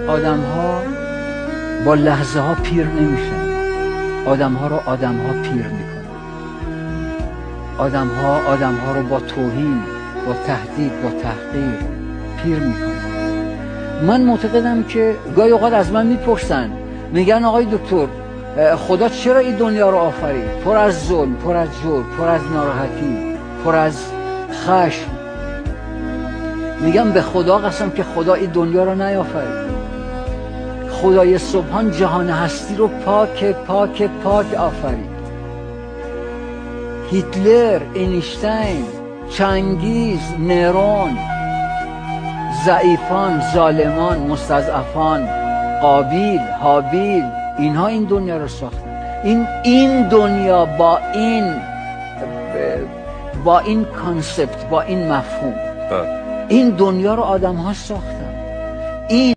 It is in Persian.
آدم ها با لحظه ها پیر نمیشن، آدم ها رو آدم ها پیر میکنن. آدم ها رو با توهین، با تهدید، با تحقیر پیر میکنن. من معتقدم که گاهی اوقات از من میپرسن، میگن آقای دکتر خدا چرا این دنیا رو آفرید؟ پر از ظلم، پر از جور، پر از ناراحتی، پر از خشم. میگم به خدا قسم که خدا این دنیا رو نیافرید. خدای سبحان جهان هستی رو پاک پاک پاک آفرید. هیتلر، اینشتین، چنگیز، نرون، ضعیفان، ظالمان، مستضعفان، قابیل، هابیل، اینها این دنیا رو ساختن. این دنیا با این کانسپت، با این مفهوم، این دنیا رو آدم ها ساختن. این